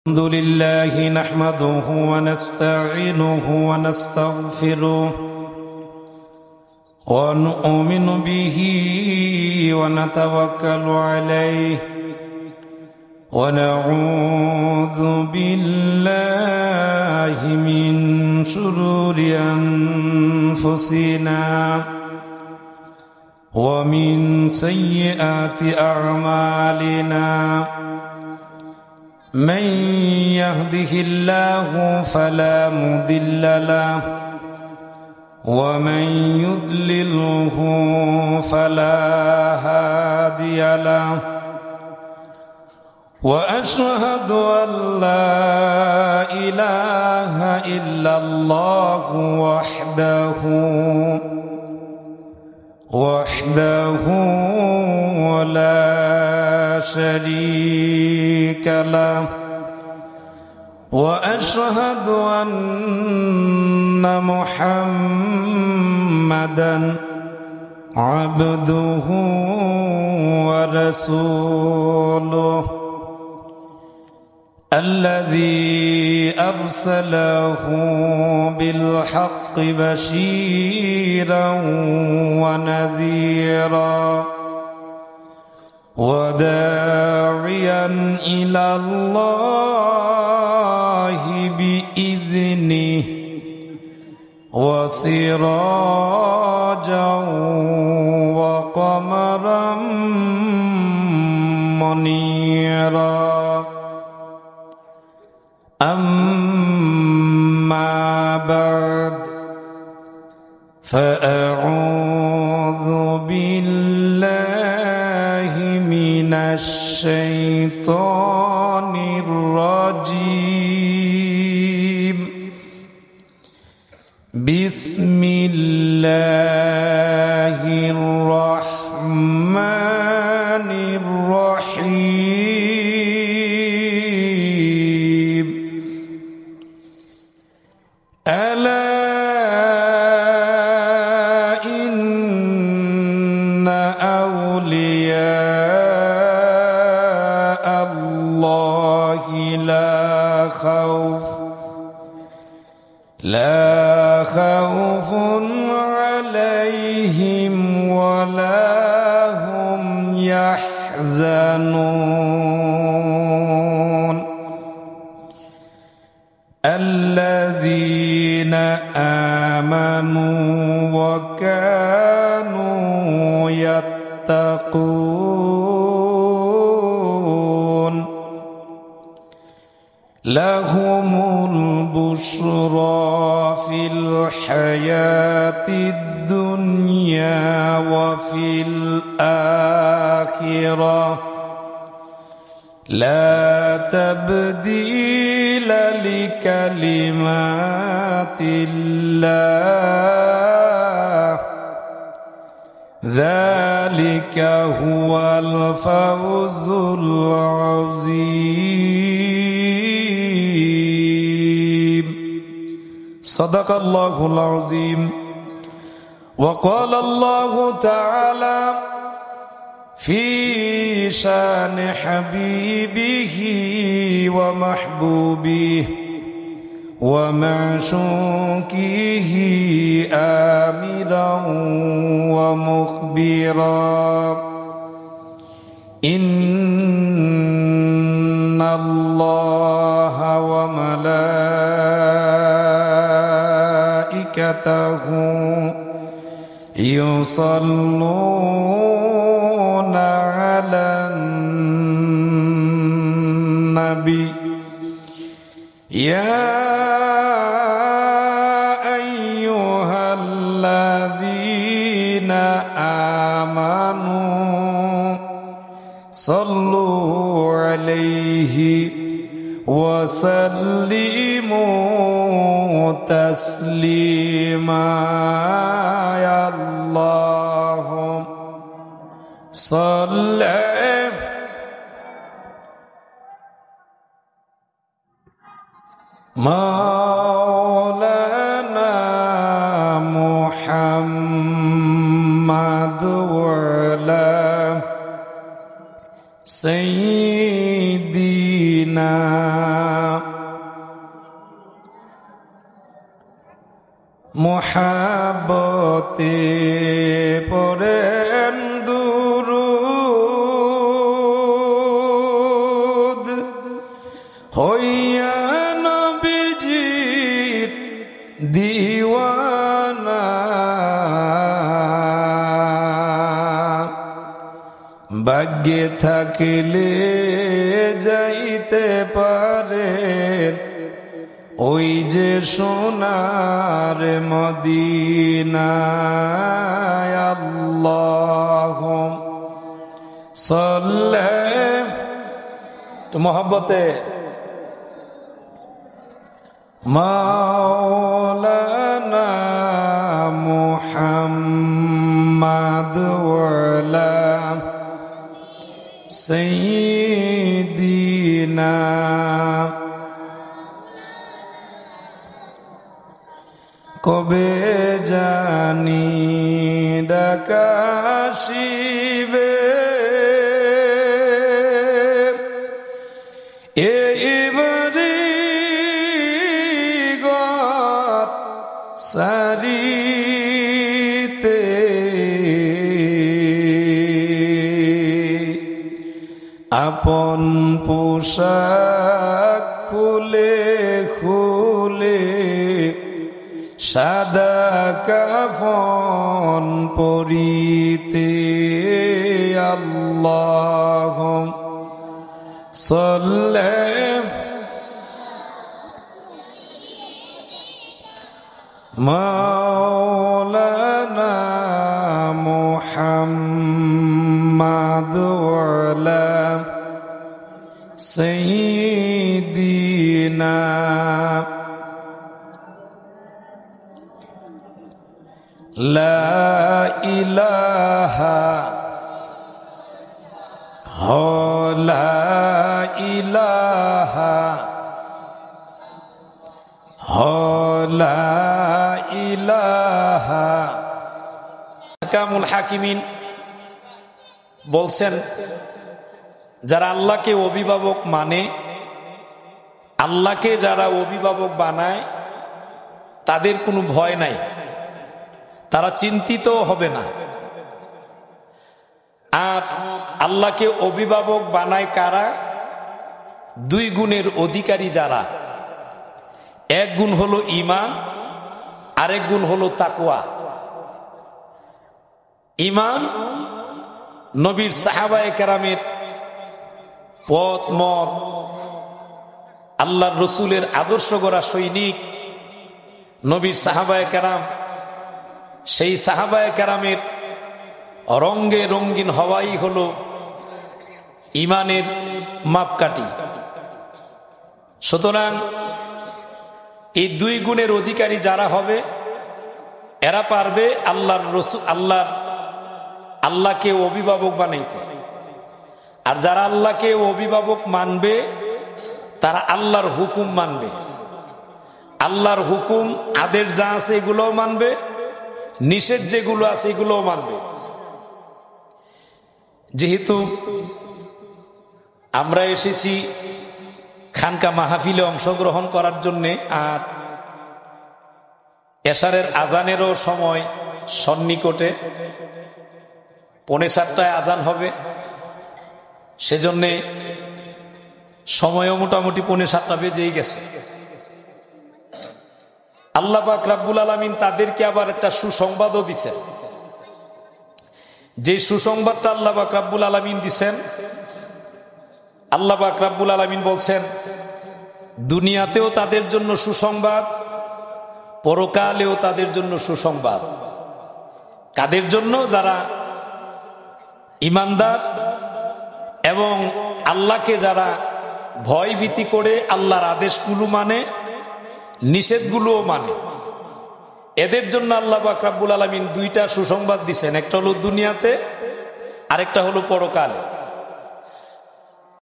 الحمد لله نحمده ونستعينه ونستغفره ونؤمن به ونتوكل عليه ونعوذ بالله من شرور أنفسنا ومن سيئات أعمالنا من يهده الله فلا مضل له ومن يضلله فلا هادي له وأشهد أن لا إله إلا الله وحده لا شريك له وأشهد أن محمدًا عبده ورسوله الذي أرسله بالحق بشيرا ونذيرا وداعيا إلى الله بإذنه وسراجا وقمرا منيرا أما بعد فأعوذ بالله من الشيطان الرجيم بسم الله الرحمن الرحيم ألا إن أولياء الله لا خوف عليهم ولا هم يحزنون الذين آمنوا وكانوا يتقون لهم البشرى في الحياة الدنيا وفي الآخرة لا تبديل لكلمات الله ذلك هو الفوز العظيم صدق الله العظيم وقال الله تعالى في شان حبيبه ومحبوبه ومعشوقه آمرا ومخبرا إن الله وملائكته يصلون على النبي يا أيها الذين آمنوا صلوا عليه وسلموا تسليما يا اللهم صل مولانا محمد وعلى سيدنا মুহাব্বতে পড়েন দুরূদ হইয়া নবীজির দিওয়ানা ভাগ্যে থাকিলে যাইতে পারেন ওই যে সোনার মদিনায়। আল্লাহুম্মা সাল্লি মোহব্বতে মাওলানা মুহাম্মাদ ওয়ালা সাইয়্যিদিনা কবে জানি ডাকাশিবে এইবারে গর সারিতে আপন পোশাক খুলে খুলে সাদা কাফন পরিতে। আল্লাহুম্মা সাল্লি মাওলানা মুহাম্মাদ ওয়ালা সাইয়্যিদিনা লা ইলাহা লা ইলাহা লা ইলাহা। আহকামুল হাকিমিন বলছেন, যারা আল্লাহকে অভিভাবক মানে, আল্লাহকে যারা অভিভাবক বানায়, তাদের কোনো ভয় নাই, তারা চিন্তিত হবে না। আর আল্লাহকে অভিভাবক বানায় কারা? দুই গুণের অধিকারী যারা। এক গুণ হলো ঈমান, আরেক গুণ হলো তাকওয়া। ঈমান নবীর সাহাবায়ে কেরামের পথ মত, আল্লাহর রসুলের আদর্শ গড়া সৈনিক নবীর সাহাবায়ে কেরাম, সেই সাহাবায়ে কেরামের রঙ্গে রঙ্গিন হওয়াই হলো ঈমানের মাপকাঠি। সুতরাং এই দুই গুণের অধিকারী যারা হবে, এরা পারবে আল্লাহর রসুল আল্লাহকে অভিভাবক বানাইতে। আর যারা আল্লাহকে অভিভাবক মানবে, তারা আল্লাহর হুকুম মানবে, আল্লাহর হুকুম আদেশ যা আছে এগুলোও মানবে, নিষেধ যেগুলো আছে এগুলোও মানবে। যেহেতু আমরা এসেছি খানকা মাহফিলে অংশগ্রহণ করার জন্যে, আর এশারের আজানেরও সময় সন্নিকটে, 6:45 আজান হবে, সেজন্যে সময়ও মোটামুটি 6:45 বেজেই গেছে। আল্লাহ পাক রব্বুল আলামিন তাদেরকে আবার একটা সুসংবাদও দিছেন। যে সুসংবাদটা আল্লাহ পাক রব্বুল আলামিন দিছেন, আল্লাহ পাক রব্বুল আলামিন বলছেন, দুনিয়াতেও তাদের জন্য সুসংবাদ, পরকালেও তাদের জন্য সুসংবাদ। কাদের জন্য? যারা ঈমানদার এবং আল্লাহকে যারা ভয় ভীতি করে আল্লাহর আদেশগুলো মানে, নিষেধগুলোও মানে, এদের জন্য আল্লাহ পাক রব্বুল আলামিন দুইটা সুসংবাদ দিছেন। একটা হলো দুনিয়াতে, আরেকটা হলো পরকালে।